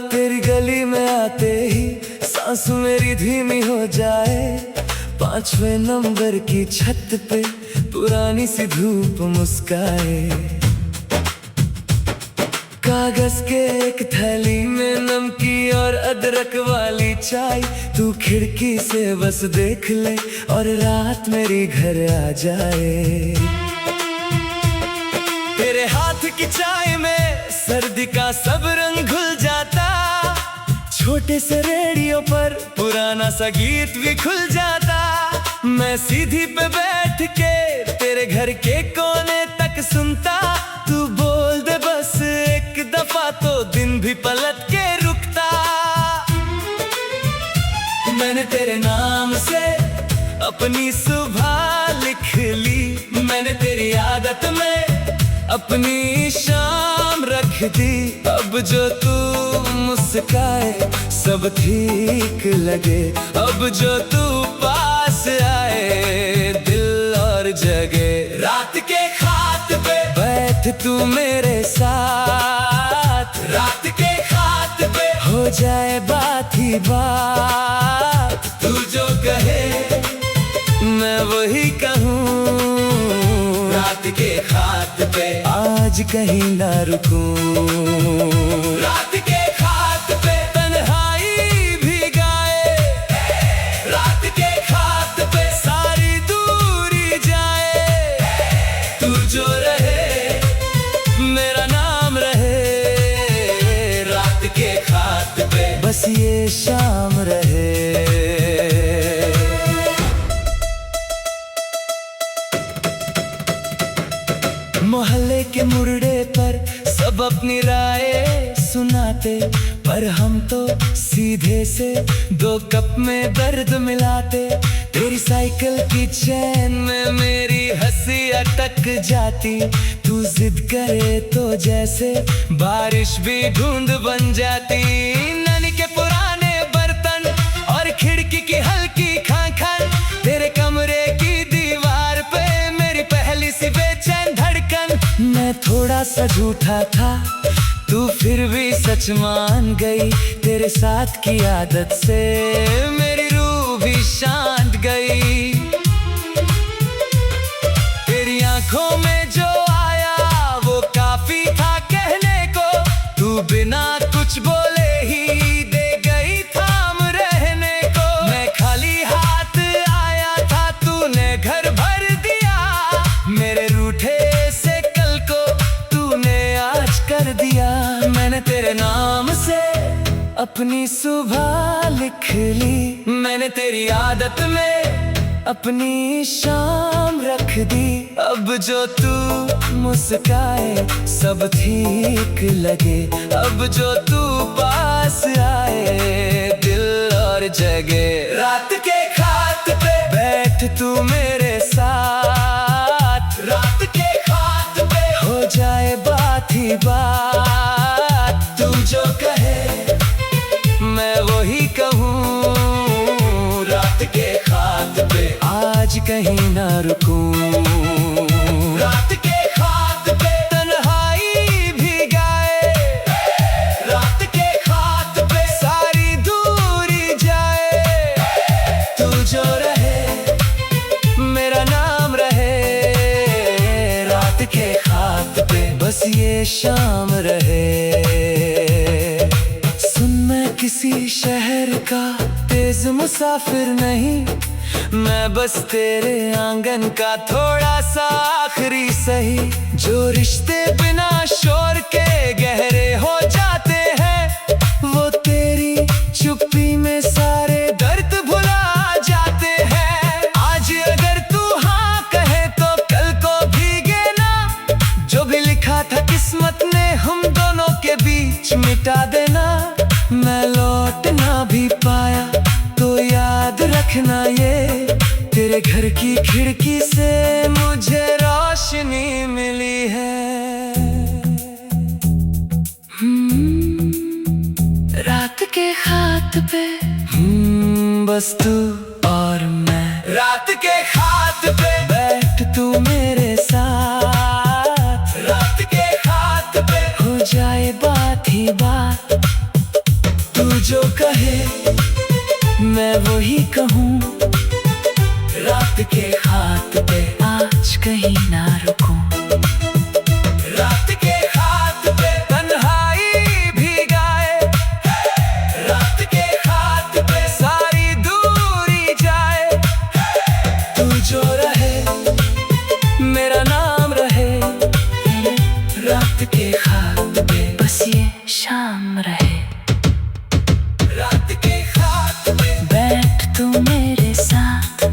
तेरी गली में आते ही सांस मेरी धीमी हो जाए। 5वें नंबर की छत पे पुरानी सी धूप मुस्काए। कागज के एक थैली में नमकी और अदरक वाली चाय। तू खिड़की से बस देख ले और रात मेरी घर आ जाए। तेरे हाथ की चाय में सर्दी का सब रंग घुल जाता। छोटे से रेडियो पर पुराना सा गीत भी खुल जाता। मैं सीधी पे बैठ के तेरे घर के कोने तक सुनता। तू बोल दे बस एक दफा तो दिन भी पलट के रुकता। मैंने तेरे नाम से अपनी सुबह लिख ली। मैंने तेरी आदत में अपनी शाम रख दी। अब जो तू मुस्काए सब ठीक लगे। अब जो तू पास आए दिल और जगे। रात के खाट पे बैठ तू मेरे साथ। रात के खाट पे हो जाए बात ही बात। तू जो कहे मैं वही कहूँ। रात के खाट पे आज कहीं ना रुकूं। रात के खाट पे तन्हाई भी गाए। रात के खाट पे सारी दूरी जाए। तू जो रहे मेरा नाम रहे। रात के खाट पे बस ये शाम रहे। मोहल्ले के मुर्दे पर सब अपनी राय सुनाते। पर हम तो सीधे से 2 कप में दर्द मिलाते। तेरी साइकिल की चैन में मेरी हंसी अटक जाती। तू जिद करे तो जैसे बारिश भी ढूंढ बन जाती। नानी के पुराने बर्तन और खिड़की की हल्की खन-खन। तेरे कमरे की दीवार पे मेरी पहली सी बेचैन धड़कन। मैं थोड़ा सा झूठा था तू फिर भी सच मान गई। तेरे साथ की आदत से मेरी रूह भी शांत गई। तेरी आंखों में जो आया वो काफी था कहने को। तू बिना कुछ बोले ही दे गई थाम रहने को। मैं खाली हाथ आया था तूने घर भर दिया। मेरे रूठे से कल को तूने आज कर दिया। मैंने तेरे नाम से अपनी सुबह लिख ली। मैंने तेरी आदत में अपनी शाम रख दी। अब जो तू मुस्काए सब ठीक लगे। अब जो तू पास आए दिल और जगे। रात के खाट पे बैठ तू मेरे साथ। रात के खाट पे हो जाए बात ही बात। तू जो कहे मैं वही कहूँ। रात के खाट पे आज कहीं ना रुकूं। रात के खाट पे तन्हाई भी गाए। रात के खाट पे सारी दूरी जाए। तू जो रहे मेरा नाम रहे। रात के खाट पे बस ये शाम रहे। सुन मैं किसी शहर का तेज मुसाफिर नहीं। मैं बस तेरे आंगन का थोड़ा सा आखिरी सही। जो रिश्ते बिना शोर के गहरे हो जाते हैं वो तेरी चुप्पी में सारे दर्द भुला जाते हैं। आज अगर तू हाँ कहे तो कल को भीगे ना। जो भी लिखा था था किस्मत ने हम दोनों के बीच मिटा देना। मैं लौट ना भी पाया तो याद रखना ये, तेरे घर की खिड़की से मुझे रोशनी मिली है। रात के खात पे बस तू और मैं, रात के खात पे बैठ तू मेरे साथ, रात के खात पे हो जाए बात ही बात। तू जो कहे मैं वही कहूँ, रात के खात पे आज कहीं ना रुकूं। रात के खात पे तन्हाई भी गाए, रात के खात पे सारी दूरी जाए। तू जो रहे मेरा नाम रहे, रात के खात पे बस ये शाम रहे। रात के खात पे बैठ तू मेरे साथ,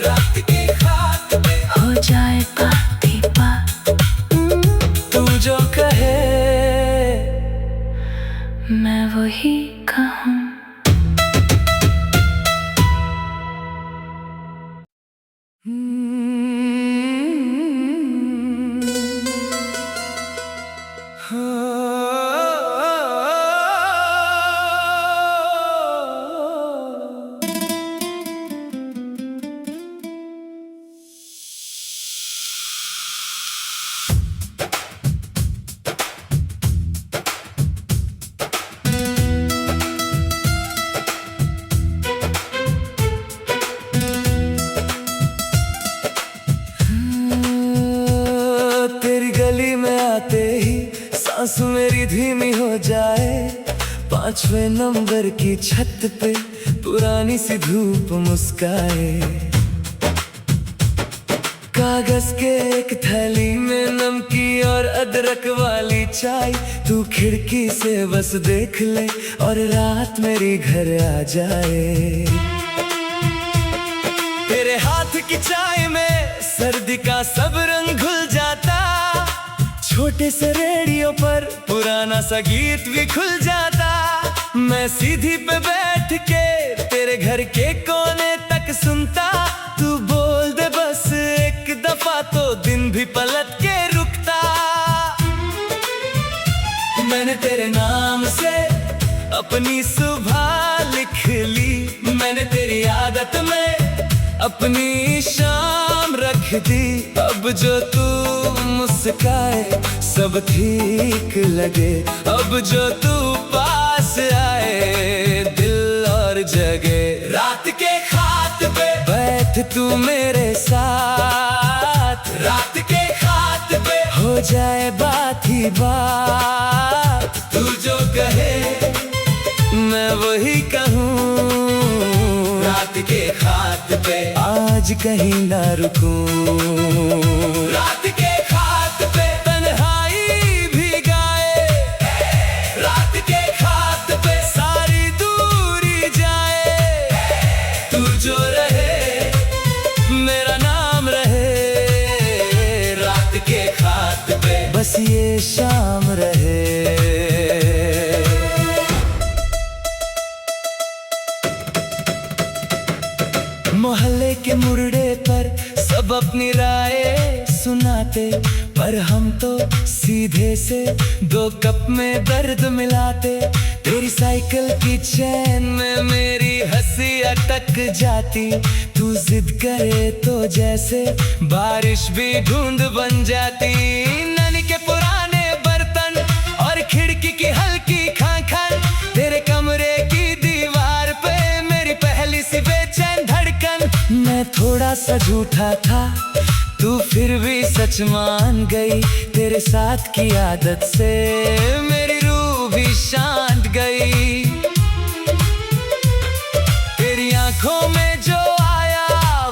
रात के खात पे हो जाए बात ही बात। तू जो कहे मैं वही कहूँ। गली में आते ही सांस मेरी धीमी हो जाए। 5वें नंबर की छत पे पुरानी सी धूप मुस्काए। कागज के एक थैली में नमकीन और अदरक वाली चाय। तू खिड़की से बस देख ले और रात मेरी घर आ जाए। तेरे हाथ की चाय में सर्दी का सब रंग घुल जाता। छोटे से रेडियो पर पुराना सा गीत भी खुल जाता। मैं सीधी पे बैठ के तेरे घर के कोने तक सुनता। तू बोल दे बस एक दफा तो दिन भी पलट के रुकता। मैंने तेरे नाम से अपनी सुबह लिख ली। मैंने तेरी आदत में अपनी शाम रख दी। अब जो तू मुस्काए सब ठीक लगे। अब जो तू पास आए दिल और जगे। रात के खात पे बैठ तू मेरे साथ, रात के खात पे हो जाए बात ही बात। तू जो कहे मैं वही कहूँ, रात के खात पे आज कहीं ना रुकूं। रात के खात पे तन्हाई भी गाए, रात के खात पे सारी दूरी जाए। तू जो रहे मेरा नाम रहे, रात के खात पे बस ये शाम रहे। मोहल्ले के मुर्डे पर सब अपनी राय सुनाते, पर हम तो सीधे से 2 कप में दर्द मिलाते। तेरी साइकिल की चैन में मेरी हंसी अटक जाती। तू जिद करे तो जैसे बारिश भी धुंध बन जाती। नानी के पुराने बर्तन और खिड़की की हल्की खान-खान, तेरे कमरे की दीवार पे मेरी पहली सी बेचैन धड़कन। मैं थोड़ा सा झूठा था तू फिर भी सच मान गई। तेरे साथ की आदत से मेरी रूह भी शांत गई। तेरी आंखों में जो आया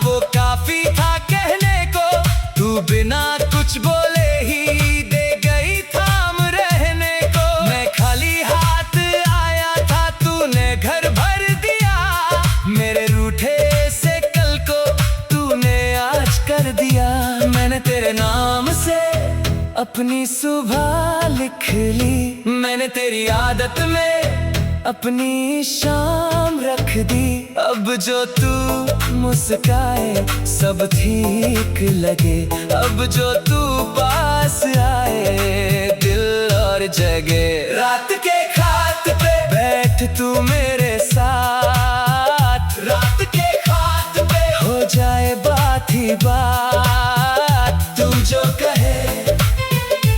वो काफी था कहने को। तू बिना कुछ बोले ही दे गई थाम रहने को। मैं खाली हाथ आया था, तूने घर भर दिया। मेरे रूठे से कल को तूने आज कर दिया। मैंने तेरे नाम से अपनी सुबह लिख ली मैंने तेरी आदत में, अपनी शाम रख दी। अब जो तू मुस्काए सब ठीक लगे, अब जो तू पास आए दिल और जगे। रात के खाट पे बैठ तू मेरे साथ, रात के खाट पे हो जाए बात ही बात। तू जो कहे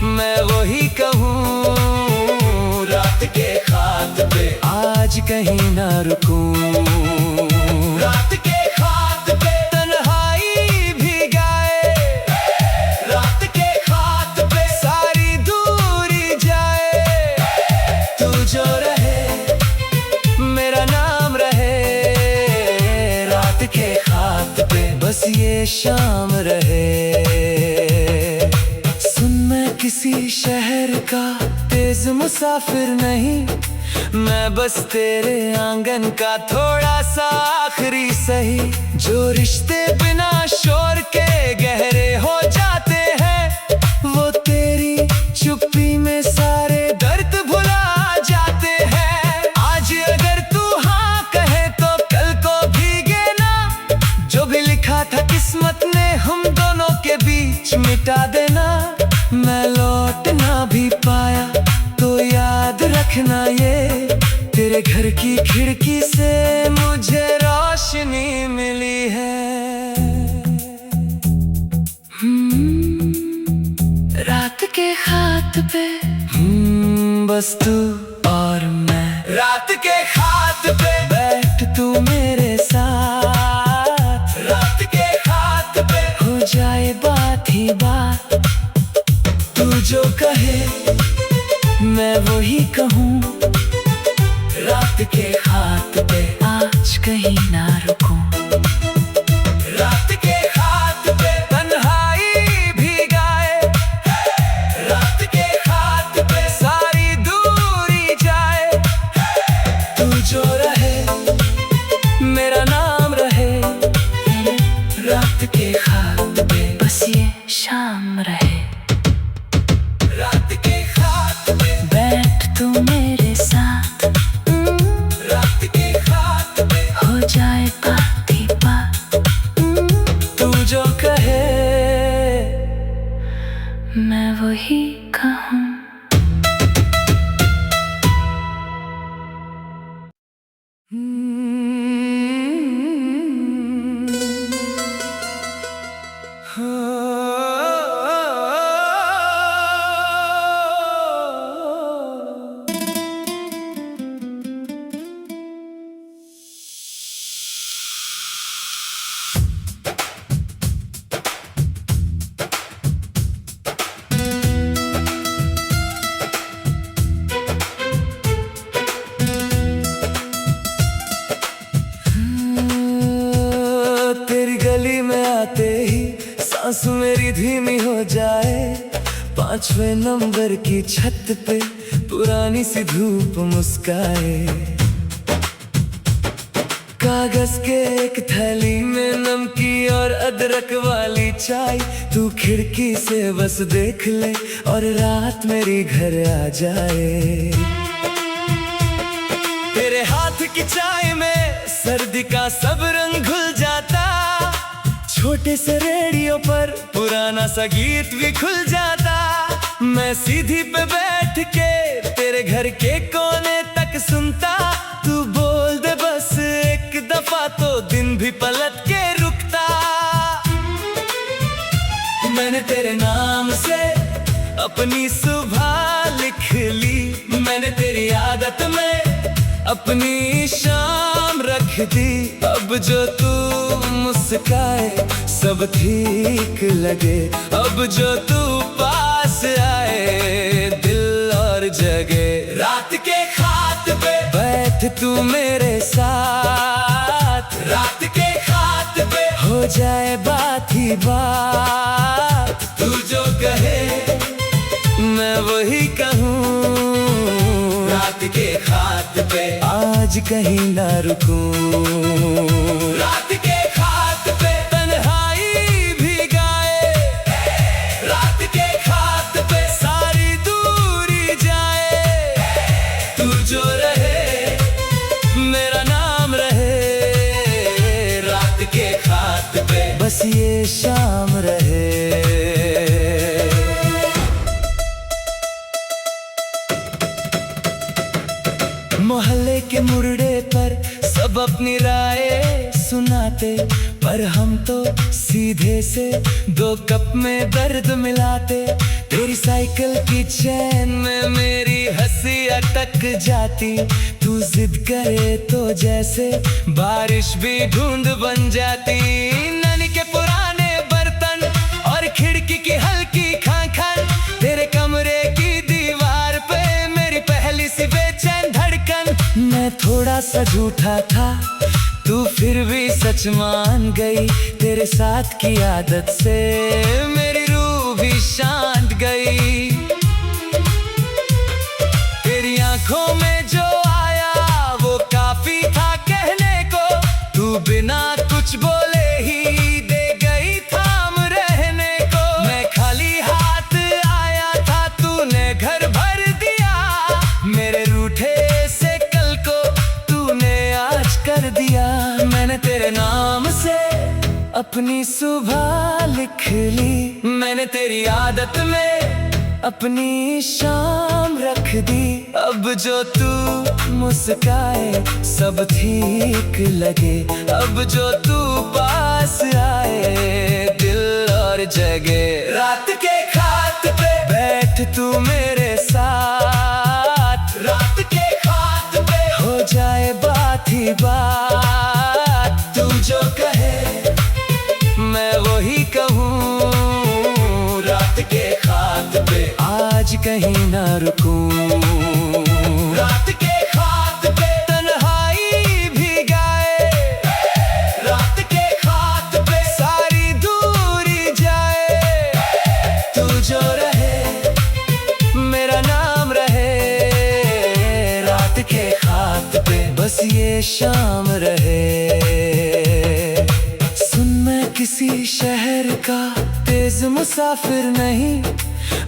मैं वही कहूँ, रात के खाट पे आज कहीं ना रुकूं। रात के खाट पे तन्हाई भी गाए, रात के खाट पे सारी दूरी जाए। तू जो रहे मेरा नाम रहे, रात के खाट पे बस ये शाम रहे। किसी शहर का तेज मुसाफिर नहीं, मैं बस तेरे आंगन का थोड़ा सा आखिरी सही। जो रिश्ते बिना शोर के गहरे हो जाते हैं, वो तेरी चुप्पी में सारे दर्द भुला जाते हैं। आज अगर तू हाँ कहे तो कल को भीगे ना, जो भी लिखा था किस्मत ने हम दोनों के बीच मिटा देना। मैं लौट ना भी पाया तो याद रखना ये, तेरे घर की खिड़की से मुझे रोशनी मिली है। रात के खाट पे बस तू और मैं, रात के खाट पे बैठ तू मेरे साथ, रात के खाट पे हो जाए बात ही बात। तू जो कहे मैं वही कहूँ, रात के खाट पे आज कहीं ना रुकूं। रात के खाट पे तन्हाई भी गाए, रात के खाट पे सारी दूरी जाए। तू जो रहे मेरा नाम रहे, रात के खाट पे बस ये शाम रहे। रात के खाट पे बैठ तू मेरे साथ, रात के खाट पे हो जाए बात ही बात। तू जो कहे मैं वही कहूँ। सांस मेरी धीमी हो जाए, 5वें नंबर की छत पे पुरानी सी धूप मुस्काए। कागज के एक थैली में नमकी और अदरक वाली चाय, तू खिड़की से बस देख ले और रात मेरी घर आ जाए। तेरे हाथ की चाय में सर्दी का सब रंग घुल जाता, छोटे से रेडियो पर पुराना सा गीत भी खुल जाता। मैं सीधी पे बैठ के तेरे घर के कोने तक सुनता, तू बोल दे बस एक दफा तो दिन भी पलट के रुकता। मैंने तेरे नाम से अपनी सुबह लिख ली, मैंने तेरी आदत में अपनी शाम रख दी। अब जो तू मुस्काए सब ठीक लगे, अब जो तू पास आए दिल और जगे। रात के खाट पे बैठ तू मेरे साथ, रात के खाट पे हो जाए बात ही बात। तू जो कहे मैं वही कहूँ, रात के खाट पे आज कहीं ना रुकूं। रात के खाट पे तन्हाई भी गाए, रात के खाट पे ये शाम रहे। मोहल्ले के मुर्दे पर सब अपनी राय सुनाते, पर हम तो सीधे से 2 कप में दर्द मिलाते। तेरी साइकिल की चैन में मेरी हंसी अटक जाती, तू जिद करे तो जैसे बारिश भी धुंध बन जाती। नानी के पुराने बर्तन और खिड़की की हल्की खन-खन, तेरे कमरे की दीवार पे मेरी पहली सी बेचैन धड़कन। मैं थोड़ा सा झूठा था, तू फिर भी सच मान गई। तेरे साथ की आदत से मेरी रूह भी शांत गई। तेरी आंखों में जो आया वो काफी था कहने को, तू बिना कुछ बोले ही दे गई थाम रहने को। मैं खाली हाथ आया था, तूने घर भर दिया। मेरे रूठे से कल को तूने आज कर दिया। मैंने तेरे नाम से अपनी सुबह लिख ली, मैंने तेरी आदत में अपनी शाम रख दी। अब जो तू मुस्काए सब ठीक लगे, अब जो तू पास आए दिल और जगे। रात के खाट पे बैठ तू मेरे साथ, रात के खाट पे हो जाए बात ही बात। तू जो कहे मैं वही कहूँ, रात के खाट पे आज कहीं ना रुकूं। रात के खाट पे तन्हाई भी गाए, रात के खाट पे सारी दूरी जाए। तू जो रहे मेरा नाम रहे, रात के खाट पे बस ये शाम रहे। किसी शहर का तेज मुसाफिर नहीं,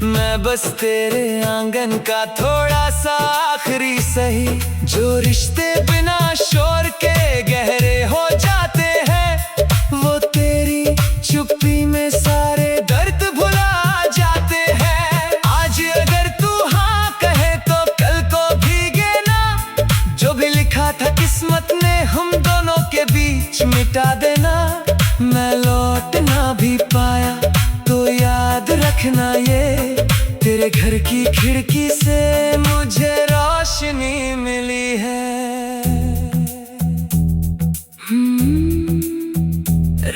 मैं बस तेरे आंगन का थोड़ा सा आखिरी सही। जो रिश्ते बिना शोर के गहरे हो जाते हैं, वो तेरी चुप्पी में सारे दर्द भुला जाते हैं। आज अगर तू हाँ कहे तो कल को भीगे ना, जो भी लिखा था किस्मत ने हम दोनों के बीच मिटा देना। मैं लौट ना भी पाया तो याद रखना ये, तेरे घर की खिड़की से मुझे रोशनी मिली है।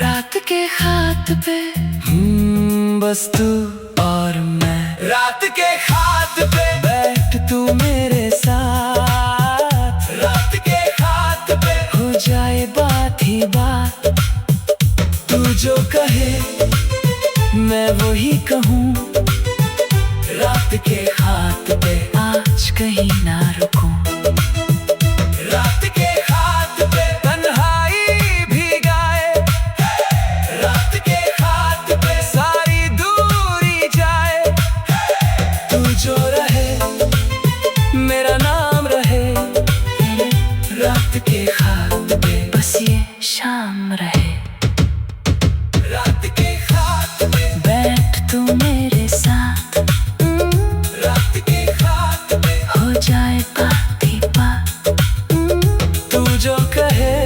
रात के खाट पे बस तू और मैं, रात के खाट पे बैठ तू मेरे साथ, रात के खाट पे हो जाए बात ही बात। तू जो कहे मैं वही कहूँ, रात के खाट पे आज कहीं ना रुकूं। रात के खाट पे तन्हाई भी गाए, रात के खाट पे सारी दूरी जाए। तू जो रहे मेरा नाम रहे, रात के खाट पे बस ये शाम रहे। रात के खाट पे बैठ तू मेरे साथ, रात के खाट पे हो जाए बात ही बात। तू जो कहे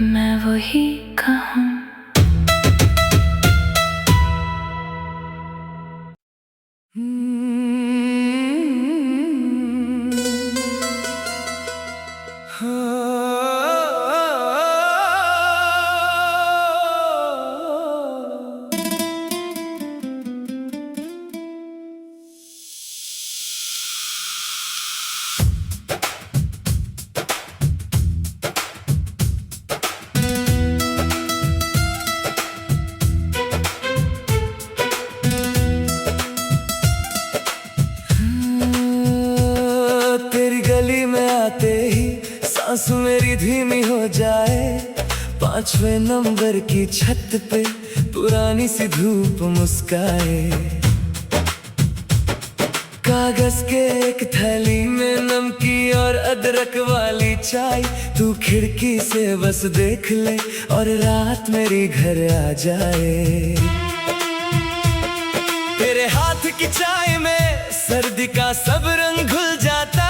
मैं वही कहूँ। गली में आते ही सांस मेरी धीमी हो जाए। 5वें नंबर की छत पे पुरानी सी धूप मुस्काए। कागज के एक थैली में नमकीन और अदरक वाली चाय, तू खिड़की से बस देख ले और रात मेरी घर आ जाए। तेरे हाथ की चाय में सर्दी का सब रंग घुल जाता,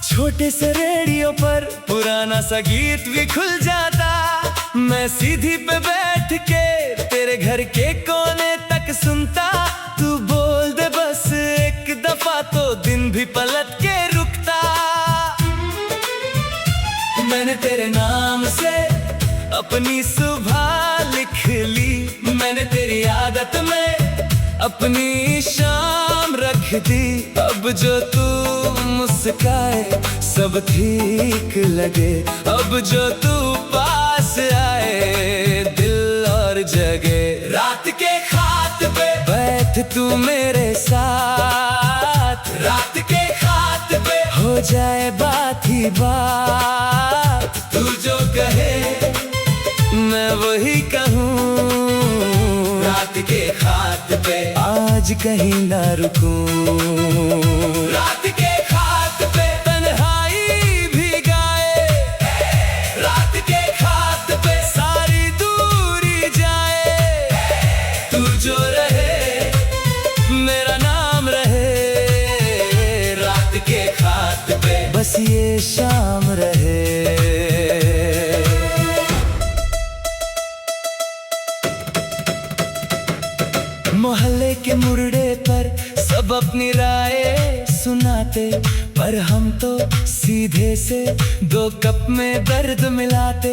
छोटे से रेडियो पर पुराना सा गीत भी खुल जाता। मैं सीधी पे बैठ के तेरे घर के कोने तक सुनता, तू बोल दे बस एक दफा तो दिन भी पलट के रुकता। मैंने तेरे नाम से अपनी सुबह लिख ली, मैंने तेरी आदत में अपनी शाम रख दी। अब जो तू मुस्काए सब ठीक लगे, अब जो तू पास आए दिल और जगे। रात के खाट पे बैठ तू मेरे साथ, रात के खाट पे हो जाए बात ही बात। तू जो कहे मैं वही कहूँ, रात के खाट पे आज कहीं ना रुकूं। रात के खाट पे तन्हाई भी गाए, रात के खाट पे सारी दूरी जाए। तू जो रहे मेरा नाम रहे, रात के खाट पे बस ये शाम रहे। मोहल्ले के मुर्डे पर सब अपनी राय सुनाते, पर हम तो सीधे से 2 कप में दर्द मिलाते।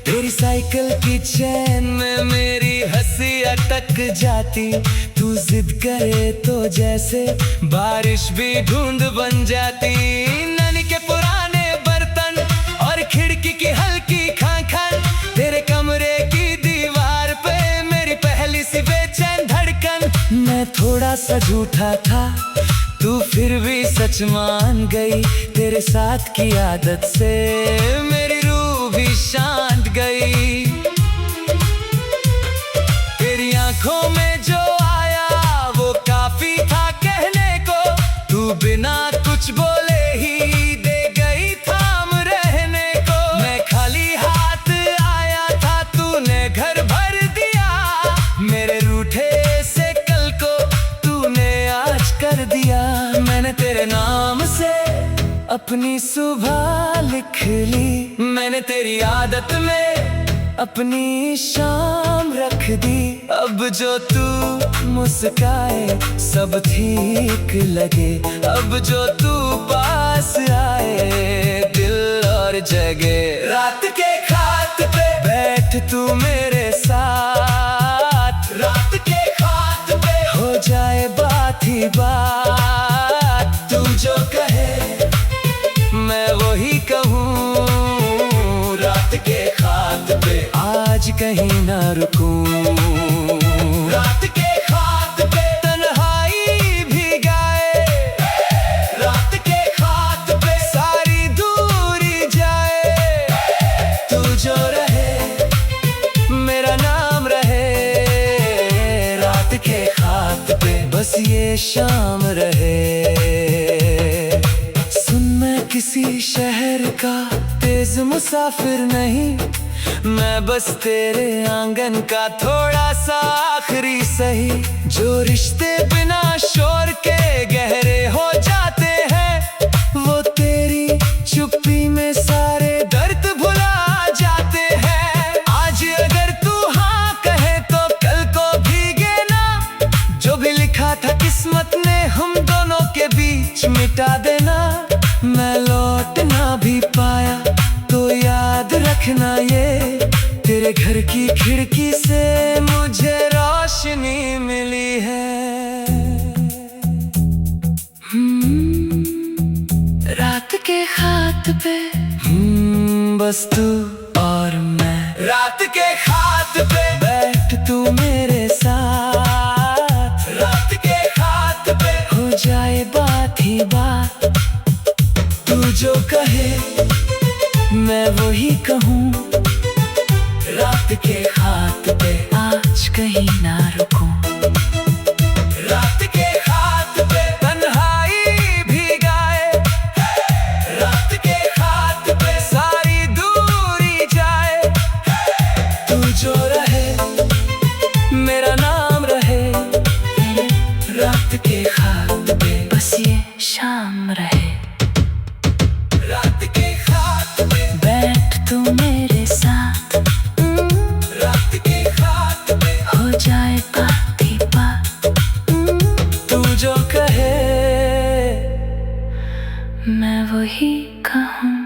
तेरी साइकिल की चैन में मेरी हंसी अटक जाती, तू जिद करे तो जैसे बारिश भी ढूंढ बन जाती। नानी के पुराने बर्तन और खिड़की की हल्की खन-खन, तेरे कमरे की दीवार पे मेरी पहली सी बेचैन धड़कन। मैं थोड़ा सा झूठा था तू फिर भी सच मान गई, तेरे साथ की आदत से मेरी रूह भी शांत गई। तेरी आंखों में जो आया वो काफी था कहने को, तू बिना कुछ बोले ही दे गई थाम रहने को। मैं खाली हाथ आया था तूने घर भर दिया, मेरे रूठे से कल को तूने आज कर दिया। मैंने तेरे नाम से अपनी सुबह लिख ली, मैंने तेरी आदत में अपनी शाम रख दी। अब जो तू मुस्काए सब ठीक लगे, अब जो तू पास आए दिल और जगे। रात के खाट पे बैठ तू मेरे साथ, रात के खाट पे हो जाए बात ही बात। तू जो कहे मैं वही कहूँ, रात के खाट पे आज कहीं ना रुकूं। रात के खाट पे तन्हाई भी गाए, रात के खाट पे सारी दूरी जाए। तू जो रहे मेरा नाम रहे, रात के खाट पे बस ये शाम रहे। सुन मैं किसी शहर का तेज मुसाफिर नहीं, मैं बस तेरे आंगन का थोड़ा सा आखिरी सही। जो रिश्ते बिना शोर के गहरे हो जाते हैं, वो तेरी चुप्पी में सारे दर्द भुला जाते हैं। आज अगर तू हाँ कहे तो कल को भीगे ना, जो भी लिखा था किस्मत ने हम दोनों के बीच मिटा देना। मैं लौट ना भी पाया तो याद रखना ये, तेरे घर की खिड़की से मुझे रोशनी मिली है। रात के खाट पे बस तू और मैं, रात के खाट पे बैठ तू मेरे साथ, रात के खाट पे हो जाए बात ही बात। तू जो कहे मैं वही कहूँ, रात के खाट पे आज कहीं ना रुकूं। रात के खाट पे तन्हा जो कहे मैं वही कहूँ।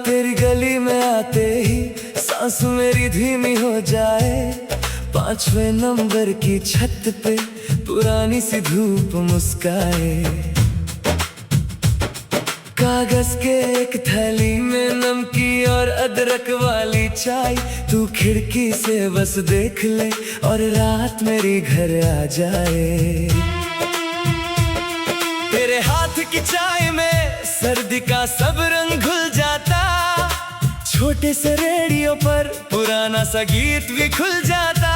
तेरी गली में आते ही सांस मेरी धीमी हो जाए, 5वें नंबर की छत पे पुरानी सी धूप मुस्काए, कागज के एक थैली में नमकी और अदरक वाली चाय, तू खिड़की से बस देख ले और रात मेरी घर आ जाए। तेरे हाथ की चाय में सर्दी का सब रंग घुल जाता, छोटे से रेडियो पर पुराना सा गीत भी खुल जाता,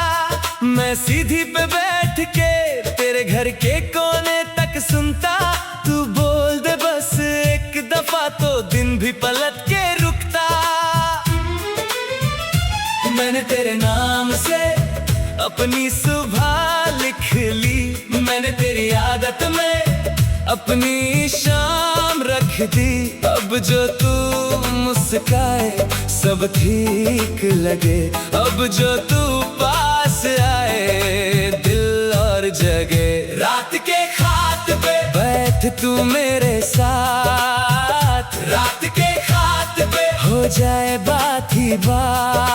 मैं सीधी पे बैठ के तेरे घर के कोने तक सुनता, तू बोल दे बस एक दफा तो दिन भी पलट के रुकता। मैंने तेरे नाम से अपनी सुबह लिख ली, मैंने तेरी आदत में अपनी शाम रख दी, अब जो तू मुस्काए सब ठीक लगे, अब जो तू पास आए दिल और जगे। रात के खाट पे बैठ तू मेरे साथ, रात के खाट पे हो जाए बात ही बात।